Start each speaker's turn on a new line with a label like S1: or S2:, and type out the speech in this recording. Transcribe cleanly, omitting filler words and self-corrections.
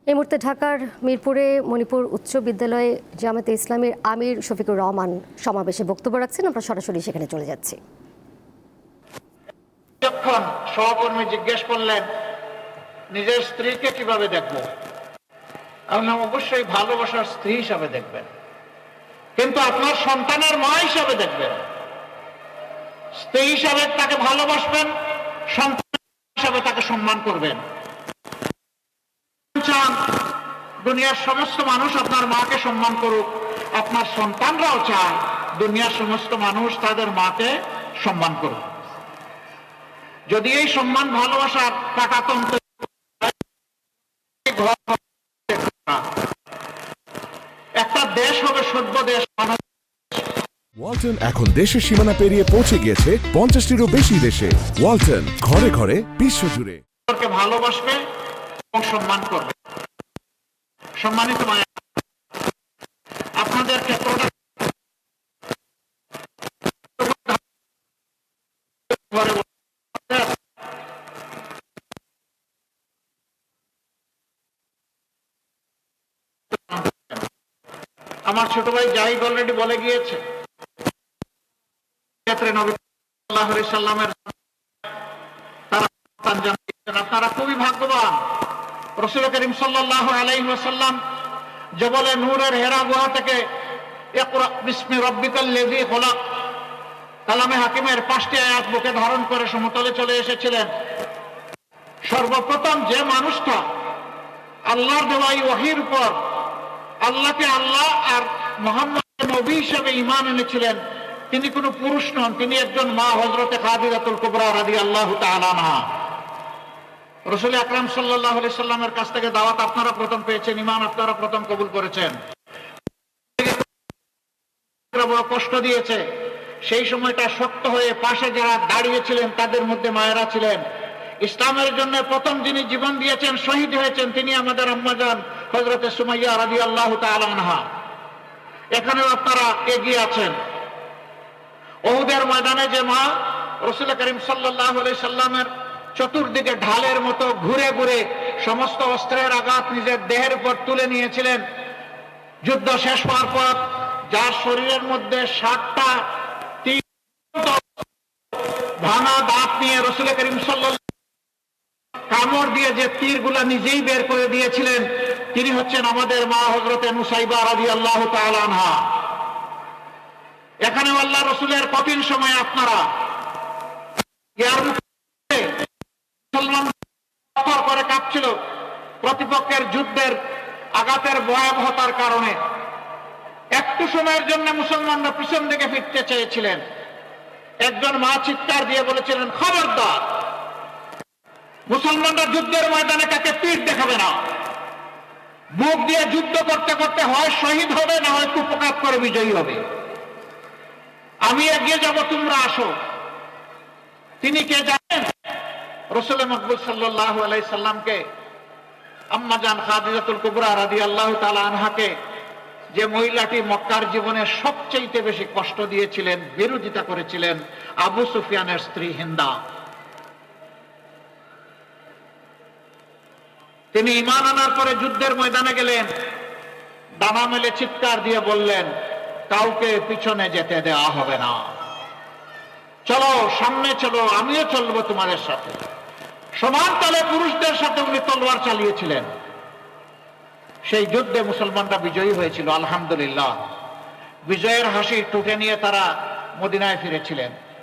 S1: এই মুহূর্তে ঢাকার মিরপুরে মণিপুর উচ্চ বিদ্যালয়ে জামায়াতে ইসলামীর আমির শফিকুর রহমান সমাবেশে বক্তব্য রাখছেন। আমরা সরাসরি সেখানে চলে যাচ্ছি।
S2: যখন সহকর্মী জিজ্ঞেস করলেন নিজের স্ত্রীকে কিভাবে দেখবো, আপনি অবশ্যই ভালোবাসার স্ত্রী হিসাবে দেখবেন, কিন্তু আপনার সন্তানের মা হিসাবে দেখবেন। স্ত্রী হিসাবে তাকে ভালোবাসবেন, সন্তান হিসাবে তাকে সম্মান করবেন। দুনিয়ার সমস্ত মানুষ আপনার মাকে সম্মান করুক, আপনার সন্তানরাও চায় দুনিয়ার সমস্ত মানুষ তাদের মাকে সম্মান করুক। যদি এই সম্মান ভালোবাসার পাকাতন্ত্র একটা দেশ হবে সভ্য দেশ।
S3: ওয়ালটন এখন দেশের সীমানা পেরিয়ে পৌঁছে গিয়েছে 50টিরও বেশি দেশে। ওয়ালটন, ঘরে ঘরে বিশ্বজুড়ে।
S2: ভালোবাসবে এবং সম্মান করবে। সম্মানিত মায়েরা, আপনাদের ক্ষেত্রটা আমার ছোট ভাই জাহিদ অলরেডি বলে গিয়েছে, নবী সাল্লাল্লাহু আলাইহি সাল্লামের আপনারা খুবই ভাগ্যবান। রাসূল করিম সাল্লাল্লাহু আলাইহি ওয়াসাল্লাম জবলে নূরের হেরা গুহা থেকে ইকরা বিসমি রাব্বিকাল্লাযী খলাক কালামে হাকিমের 5টি আয়াত বুকে ধারণ করে সমতলে চলে এসেছিলেন। সর্বপ্রথম যে মানুষটা আল্লাহর দেওয়া এই ওহীর উপর আল্লাহকে আল্লাহ আর মুহাম্মদকে নবী হিসেবে ঈমান এনেছিলেন, তিনি কোনো পুরুষ নন, তিনি একজন মা, হযরতে খাদিজাতুল কুবরা রাদিয়াল্লাহু তাআলা আনহা। রাসূল আকরাম সাল্লাল্লাহু আলাইহি সাল্লামের কাছ থেকে দাওয়াত আপনারা প্রথম পেয়েছেন, ঈমান আপনারা প্রথম কবুল করেছেন। বড় কষ্ট দিয়েছে, সেই সময়টা শক্ত হয়ে পাশে যারা দাঁড়িয়েছিলেন তাদের মধ্যে মায়েরা ছিলেন। ইসলামের জন্য প্রথম যিনি জীবন দিয়েছেন, শহীদ হয়েছেন, তিনি আমাদের আম্মাজান হযরতে সুমাইয়া রাদিয়াল্লাহু তাআলা আনহা। এখানেও আপনারা এগিয়ে আছেন। উহুদের ময়দানে যে মা রাসূল করিম সাল্লাল্লাহু আলাইহি সাল্লামের চতুর্দিকে ঢালের মতো ঘুরে ঘুরে সমস্ত অস্ত্রের আঘাত নিজের দেহের উপর তুলে নিয়েছিলেন, যুদ্ধ শেষ হওয়ার পর যার শরীরের মধ্যে 60টা ভাঙা দাঁত নিয়ে রাসূল করিম সাল্লাল্লাহু কামড় দিয়ে যে তীরগুলা নিজেই বের করে দিয়েছিলেন, তিনি হচ্ছেন আমাদের মা হযরতে নুসাইবা রাদিয়াল্লাহু তাআলা আনহা। এখানে আল্লাহ রাসূলের কঠিন সময়ে আপনারা মুসলমান করে কাঁপছিল প্রতিপক্ষের যুদ্ধের আঘাতের ভয়াবহতার কারণে। একটু সময়ের জন্য মুসলমানরা পিছন দিকে ফিরতে চেয়েছিলেন। একজন মা চিৎকার দিয়ে বলেছিলেন, খবরদার, মুসলমানরা যুদ্ধের ময়দানে কাকে পিঠ দেখাবে না। বুক দিয়ে যুদ্ধ করতে করতে হয় শহীদ হবে, না হয় কুপকাত করে বিজয়ী হবে। আমি এগিয়ে যাব, তোমরা আসো। তিনি কে জানেন? রাসূল মকবুল সাল্লাল্লাহু আলাইহি সাল্লামকে আম্মাজান খাদিজাতুল কুবরা রাদিয়াল্লাহু তাআলা আনহাকে, যে মহিলাটি মক্কার জীবনে সবচেয়ে বেশি কষ্ট দিয়েছিলেন, বিরোধিতা করেছিলেন, আবু সুফিয়ানের স্ত্রী হিন্দা। তিনি ঈমান আনার পরে যুদ্ধের ময়দানে গেলেন, ডানা মেলে চিৎকার দিয়ে বললেন, কাউকে পিছনে যেতে দেওয়া হবে না, চলো সামনে চলো, আমিও চলবো তোমাদের সাথে। সমান তালে পুরুষদের সাথে উনি তলোয়ার চালিয়েছিলেন। সেই যুদ্ধে মুসলমানরা বিজয়ী হয়েছিল, আলহামদুলিল্লাহ। বিজয়ের হাসি টুটে নিয়ে তারা মদিনায় ফিরেছিলেন।